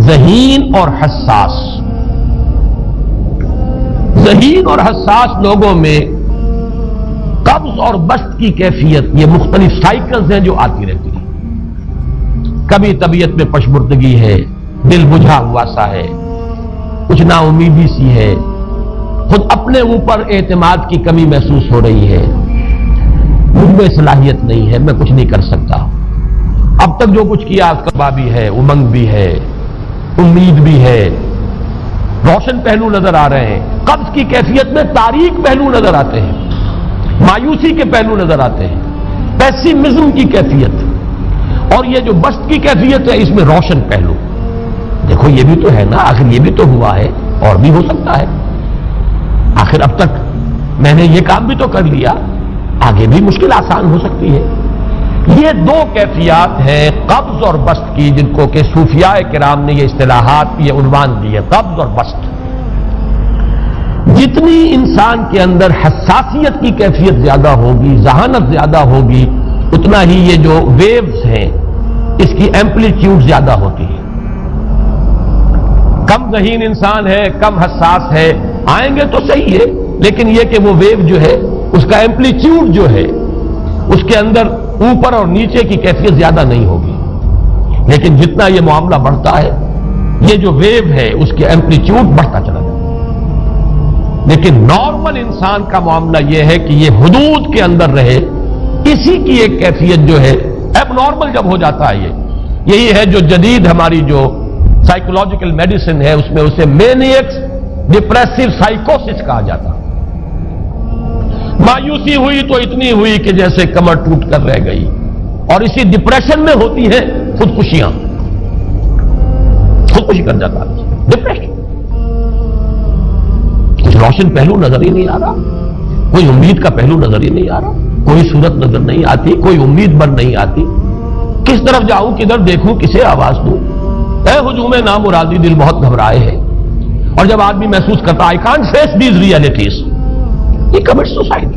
ذہین اور حساس. ذہین اور حساس لوگوں میں قبض اور بسط کی کیفیت، یہ مختلف سائیکلز ہیں جو آتی رہتی ہیں. کبھی طبیعت میں پشمردگی ہے، دل بجھا ہوا سا ہے، کچھ نا امیدی سی ہے، خود اپنے اوپر اعتماد کی کمی محسوس ہو رہی ہے، مجھ میں صلاحیت نہیں ہے، میں کچھ نہیں کر سکتا، اب تک جو کچھ کیا کبا بھی ہے، امنگ بھی ہے، امید بھی ہے، روشن پہلو نظر آ رہے ہیں. قبض کی کیفیت میں تاریک پہلو نظر آتے ہیں، مایوسی کے پہلو نظر آتے ہیں، پیسیمزم کی کیفیت. اور یہ جو بسط کی کیفیت ہے اس میں روشن پہلو. دیکھو یہ بھی تو ہے نا، آخر یہ بھی تو ہوا ہے اور بھی ہو سکتا ہے، آخر اب تک میں نے یہ کام بھی تو کر لیا، آگے بھی مشکل آسان ہو سکتی ہے. یہ دو کیفیات ہیں قبض اور بسط کی، جن کو کہ صوفیاء کرام نے یہ اصطلاحات، یہ عنوان دیے، قبض اور بسط. جتنی انسان کے اندر حساسیت کی کیفیت زیادہ ہوگی، ذہانت زیادہ ہوگی، اتنا ہی یہ جو ویوز ہیں اس کی ایمپلیٹیوڈ زیادہ ہوتی ہے. کم ذہین انسان ہے، کم حساس ہے، آئیں گے تو صحیح ہے، لیکن یہ کہ وہ ویو جو ہے اس کا ایمپلیٹیوڈ جو ہے اس کے اندر اوپر اور نیچے کی کیفیت زیادہ نہیں ہوگی. لیکن جتنا یہ معاملہ بڑھتا ہے یہ جو ویو ہے اس کے ایمپلیٹیوڈ بڑھتا چلا جاتا ہے. لیکن نارمل انسان کا معاملہ یہ ہے کہ یہ حدود کے اندر رہے. اسی کی ایک کیفیت جو ہے ایب نارمل جب ہو جاتا ہے، یہی ہے جو جدید ہماری جو سائیکولوجیکل میڈیسن ہے اس میں اسے مینیکس ڈپریسو سائیکوسس کہا جاتا. مایوسی ہوئی تو اتنی ہوئی کہ جیسے کمر ٹوٹ کر رہ گئی، اور اسی ڈپریشن میں ہوتی ہیں خودکشیاں، خودکشی کر جاتا ہے ڈپریشن. کچھ روشن پہلو نظر ہی نہیں آ رہا، کوئی امید کا پہلو نظر ہی نہیں آ رہا، کوئی صورت نظر نہیں آتی، کوئی امید بر نہیں آتی. کس طرف جاؤں، کدھر دیکھوں، کسے آواز دوں؟ اے ہجوم نامرادی دل بہت گھبرائے ہے. اور جب آدمی محسوس کرتا I can't face these realities، he commits suicide.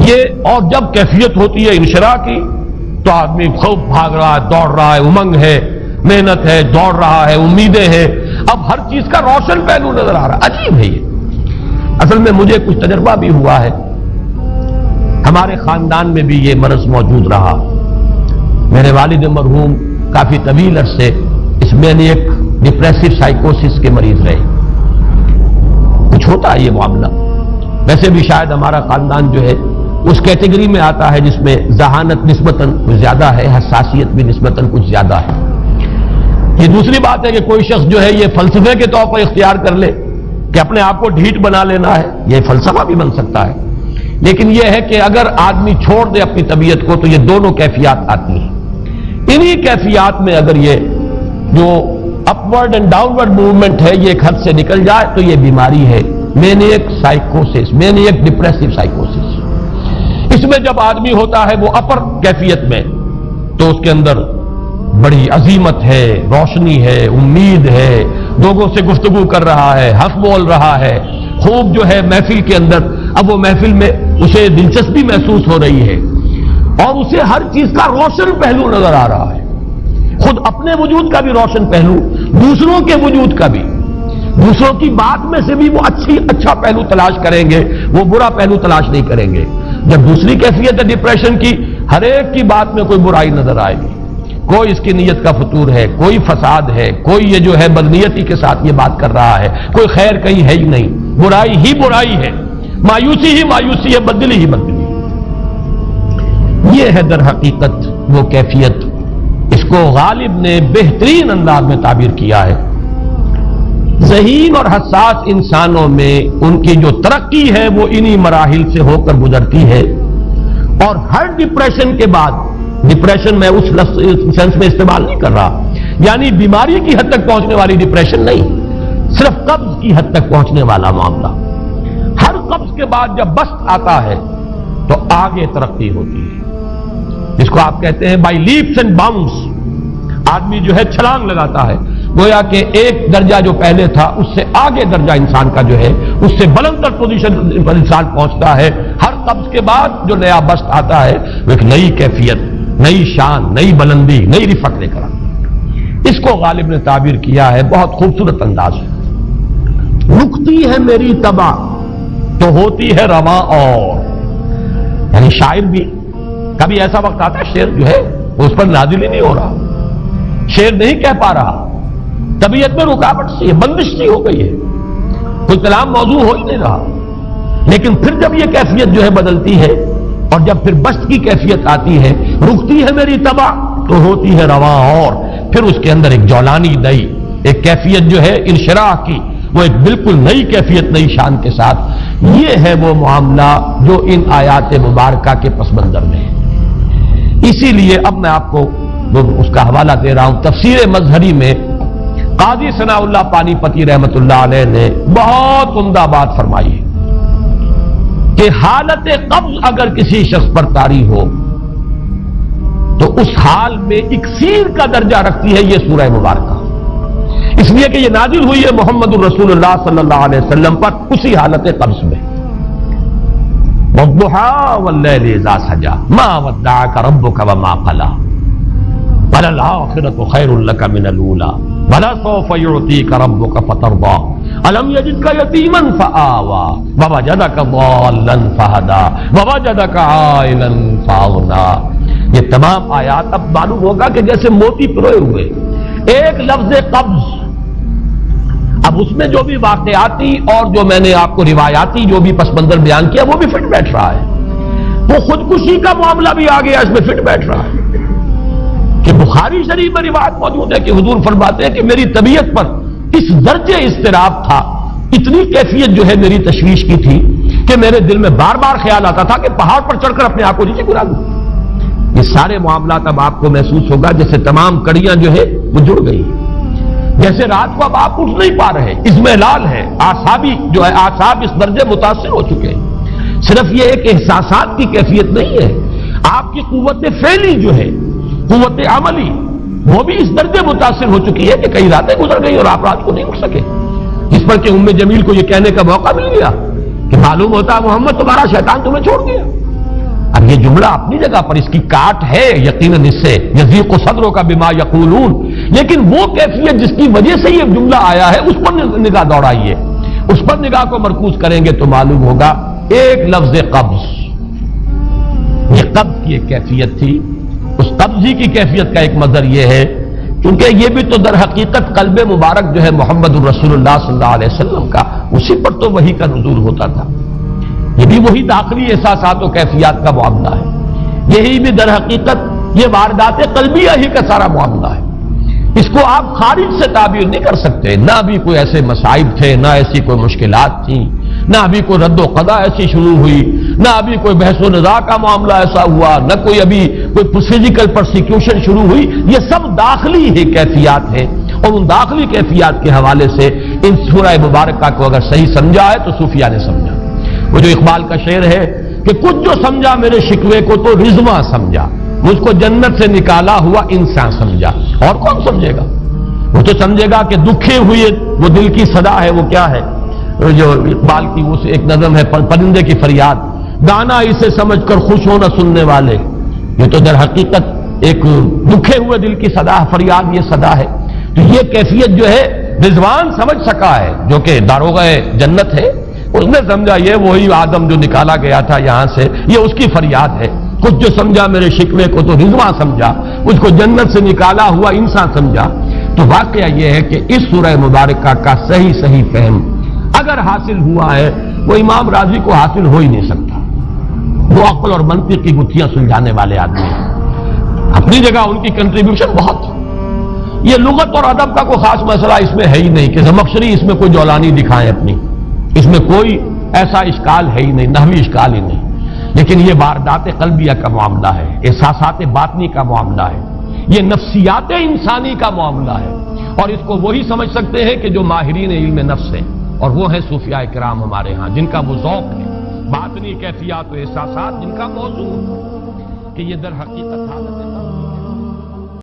یہ اور جب کیفیت ہوتی ہے انشراح کی تو آدمی خوب بھاگ رہا ہے، دوڑ رہا ہے، امنگ ہے، محنت ہے، دوڑ رہا ہے، امیدیں ہیں، اب ہر چیز کا روشن پہلو نظر آ رہا ہے. عجیب ہے یہ. اصل میں مجھے کچھ تجربہ بھی ہوا ہے، ہمارے خاندان میں بھی یہ مرض موجود رہا. میرے والد مرحوم کافی طویل عرصے اس میں ایک ڈپریسو سائیکوسس کے مریض رہے. کچھ ہوتا ہے یہ معاملہ. ویسے بھی شاید ہمارا خاندان جو ہے اس کیٹیگری میں آتا ہے جس میں ذہانت نسبتاً کچھ زیادہ ہے، حساسیت بھی نسبتاً کچھ زیادہ ہے. یہ دوسری بات ہے کہ کوئی شخص جو ہے یہ فلسفے کے طور پر اختیار کر لے کہ اپنے آپ کو ڈھیٹ بنا لینا ہے، یہ فلسفہ بھی بن سکتا ہے. لیکن یہ ہے کہ اگر آدمی چھوڑ دے اپنی طبیعت کو تو یہ دونوں کیفیات آتی ہیں. انہی کیفیات میں اگر یہ جو اپورڈ اینڈ ڈاؤنورڈ موومنٹ ہے یہ ایک حد سے نکل جائے تو یہ بیماری ہے مینیک سائیکوسس، مینیک ڈپریسو سائیکوسس. اس میں جب آدمی ہوتا ہے وہ اپر کیفیت میں تو اس کے اندر بڑی عظیمت ہے، روشنی ہے، امید ہے، لوگوں سے گفتگو کر رہا ہے، حق بول رہا ہے، خوب جو ہے محفل کے اندر، اب وہ محفل میں اسے دلچسپی محسوس ہو رہی ہے اور اسے ہر چیز کا روشن پہلو نظر آ رہا ہے، خود اپنے وجود کا بھی روشن پہلو، دوسروں کے وجود کا بھی. دوسروں کی بات میں سے بھی وہ اچھا پہلو تلاش کریں گے، وہ برا پہلو تلاش نہیں کریں گے. جب دوسری کیفیت ہے ڈپریشن کی، ہر ایک کی بات میں کوئی برائی نظر آئے گی، کوئی اس کی نیت کا فطور ہے، کوئی فساد ہے، کوئی یہ جو ہے بدنیتی کے ساتھ یہ بات کر رہا ہے، کوئی خیر کہیں ہے ہی نہیں، برائی ہی برائی ہے، مایوسی ہی مایوسی ہے، بدلی ہی بدلی. یہ ہے در حقیقت وہ کیفیت. اس کو غالب نے بہترین انداز میں تعبیر کیا ہے. ذہین اور حساس انسانوں میں ان کی جو ترقی ہے وہ انہی مراحل سے ہو کر گزرتی ہے، اور ہر ڈپریشن کے بعد، ڈپریشن میں اس سینس میں استعمال نہیں کر رہا یعنی بیماری کی حد تک پہنچنے والی ڈپریشن نہیں، صرف قبض کی حد تک پہنچنے والا معاملہ. ہر قبض کے بعد جب بسط آتا ہے تو آگے ترقی ہوتی ہے، جس کو آپ کہتے ہیں بائی لیپس اینڈ باؤنڈس. آدمی جو ہے چھلانگ لگاتا ہے، گویا کہ ایک درجہ جو پہلے تھا اس سے آگے درجہ انسان کا جو ہے اس سے بلند تر پوزیشن پر انسان پہنچتا ہے. ہر قبض کے بعد جو نیا بسط آتا ہے وہ ایک نئی کیفیت، نئی شان، نئی بلندی، نئی رفعت لے کر آتا ہے. اس کو غالب نے تعبیر کیا ہے بہت خوبصورت انداز ہے. رکتی ہے میری طبع تو ہوتی ہے رواں اور. یعنی شاعر بھی کبھی ایسا وقت آتا ہے شعر جو ہے اس پر نازل ہی نہیں ہو رہا, شعر نہیں کہہ پا رہا, طبیعت میں رکاوٹ سی ہے, بندش سی ہو گئی ہے, کوئی کلام موضوع ہو ہی نہیں رہا. لیکن پھر جب یہ کیفیت جو ہے بدلتی ہے اور جب پھر بست کی کیفیت آتی ہے, رکتی ہے میری طبع تو ہوتی ہے رواں اور, پھر اس کے اندر ایک جولانی نئی ایک کیفیت جو ہے انشراح کی, وہ ایک بالکل نئی کیفیت نئی شان کے ساتھ. یہ ہے وہ معاملہ جو ان آیات مبارکہ کے پس منظر میں ہے. اسی لیے اب میں آپ کو اس کا حوالہ دے رہا ہوں. تفسیر مظہری میں قاضی ثناء اللہ پانی پتی رحمت اللہ علیہ نے بہت عمدہ بات فرمائی ہے کہ حالت قبض اگر کسی شخص پر طاری ہو تو اس حال میں اکسیر کا درجہ رکھتی ہے یہ سورہ مبارکہ, اس لیے کہ یہ نازل ہوئی ہے محمد الرسول اللہ صلی اللہ علیہ وسلم پر اسی حالت قبض میں. وَالضُّحَىٰ وَاللَّيْلِ إِذَا سَجَىٰ مَا وَدَّعَكَ رَبُّكَ وَمَا قَلَىٰ وَلَلْآخِرَةُ خَيْرٌ لَكَ مِنَ الْأُولَىٰ وَلَسَوْفَ يُعْطِيكَ رَبُّكَ فَتَرْضَىٰ أَلَمْ يَجِدْكَ يَتِيمًا فَآوَىٰ وَوَجَدَكَ ضَالًّا فَهَدَىٰ وَوَجَدَكَ عَائِلًا فَأَغْنَىٰ. یہ تمام آیات اب معلوم ہوگا کہ جیسے موتی پروئے ہوئے. ایک لفظ قبض, اب اس میں جو بھی واقعاتی اور جو میں نے آپ کو روایاتی جو بھی پس منظر بیان کیا وہ بھی فٹ بیٹھ رہا ہے. وہ خودکشی کا معاملہ بھی آ گیا, اس میں فٹ بیٹھ رہا ہے کہ بخاری شریف میں روایت موجود ہے کہ حضور فرماتے ہیں کہ میری طبیعت پر اس درجے اضطراب تھا, اتنی کیفیت جو ہے میری تشویش کی تھی کہ میرے دل میں بار بار خیال آتا تھا کہ پہاڑ پر چڑھ کر اپنے آپ کو نیچے گرا دوں. یہ سارے معاملات اب آپ کو محسوس ہوگا جیسے تمام کڑیاں جو ہے وہ جڑ گئی, جیسے رات کو اب آپ اٹھ نہیں پا رہے, اضمحلال ہے, اعصابی جو ہے اعصاب اس درجے متاثر ہو چکے ہیں. صرف یہ ایک احساسات کی کیفیت نہیں ہے, آپ کی قوت فعلی جو ہے قوت عملی وہ بھی اس درجے متاثر ہو چکی ہے کہ کئی راتیں گزر گئی اور آپ رات کو نہیں اٹھ سکے. اس پر کہ ام جمیل کو یہ کہنے کا موقع مل گیا کہ معلوم ہوتا ہے محمد تمہارا شیطان تمہیں چھوڑ گیا. اب یہ جملہ اپنی جگہ پر اس کی کاٹ ہے یقیناً اس سے یضیق صدروں کا بما یقولون, لیکن وہ کیفیت جس کی وجہ سے یہ جملہ آیا ہے اس پر نگاہ دوڑائیے, اس پر نگاہ کو مرکوز کریں گے تو معلوم ہوگا ایک لفظ قبض, یہ قبض کی ایک کیفیت تھی. اس قبضی کی کیفیت کا ایک مظہر یہ ہے کیونکہ یہ بھی تو در حقیقت قلب مبارک جو ہے محمد الرسول اللہ صلی اللہ علیہ وسلم کا, اسی پر تو وحی کا نزول ہوتا تھا. یہ بھی وہی داخلی احساسات و کیفیات کا معاملہ ہے, یہی بھی در حقیقت یہ واردات قلبیہ ہی کا سارا معاملہ ہے. اس کو آپ خارج سے تعبیر نہیں کر سکتے, نہ ابھی کوئی ایسے مصائب تھے, نہ ایسی کوئی مشکلات تھیں, نہ ابھی کوئی رد و قضا ایسی شروع ہوئی, نہ ابھی کوئی بحث و نزاع کا معاملہ ایسا ہوا, نہ کوئی ابھی کوئی فزیکل پرسیکیوشن شروع ہوئی. یہ سب داخلی ہی کیفیات ہیں اور ان داخلی کیفیات کے حوالے سے ان سورہ مبارکہ کو اگر صحیح سمجھا ہے تو صوفیہ نے سمجھا. وہ جو اقبال کا شعر ہے کہ کچھ جو سمجھا میرے شکوے کو تو رضواں سمجھا, مجھ کو جنت سے نکالا ہوا انسان سمجھا. اور کون سمجھے گا؟ وہ تو سمجھے گا کہ دکھے ہوئے وہ دل کی صدا ہے, وہ کیا ہے جو اقبال کی وہ ایک نظم ہے پرندے کی فریاد, گانا اسے سمجھ کر خوش ہونا سننے والے. یہ تو در حقیقت ایک دکھے ہوئے دل کی صدا فریاد, یہ صدا ہے. تو یہ کیفیت جو ہے رضوان سمجھ سکا ہے جو کہ داروغہ جنت ہے, اس نے سمجھا یہ وہی آدم جو نکالا گیا تھا یہاں سے, یہ اس کی فریاد ہے. کچھ جو سمجھا میرے شکوے کو تو رضواں سمجھا, اس کو جنت سے نکالا ہوا انسان سمجھا. تو واقعہ یہ ہے کہ اس سورہ مبارکہ کا صحیح فہم اگر حاصل ہوا ہے, وہ امام راضی کو حاصل ہو ہی نہیں سکتا. وہ عقل اور منطق کی گتھیاں سلجھانے والے آدمی ہیں, اپنی جگہ ان کی کنٹریبیوشن بہت. یہ لغت اور ادب کا کوئی خاص مسئلہ اس میں ہے ہی نہیں کہ زمخشری اس میں کوئی جولانی دکھائیں اپنی, اس میں کوئی ایسا اشکال ہے ہی نہیں, نحوی اشکال ہی نہیں. لیکن یہ واردات قلبیہ کا معاملہ ہے, احساسات باطنی کا معاملہ ہے, یہ نفسیات انسانی کا معاملہ ہے. اور اس کو وہی سمجھ سکتے ہیں کہ جو ماہرین علم نفس ہیں, اور وہ ہیں صوفیاء کرام ہمارے ہاں, جن کا وہ ذوق ہے, باطنی کیفیات و احساسات جن کا موضوع کہ یہ در حقیقت حالت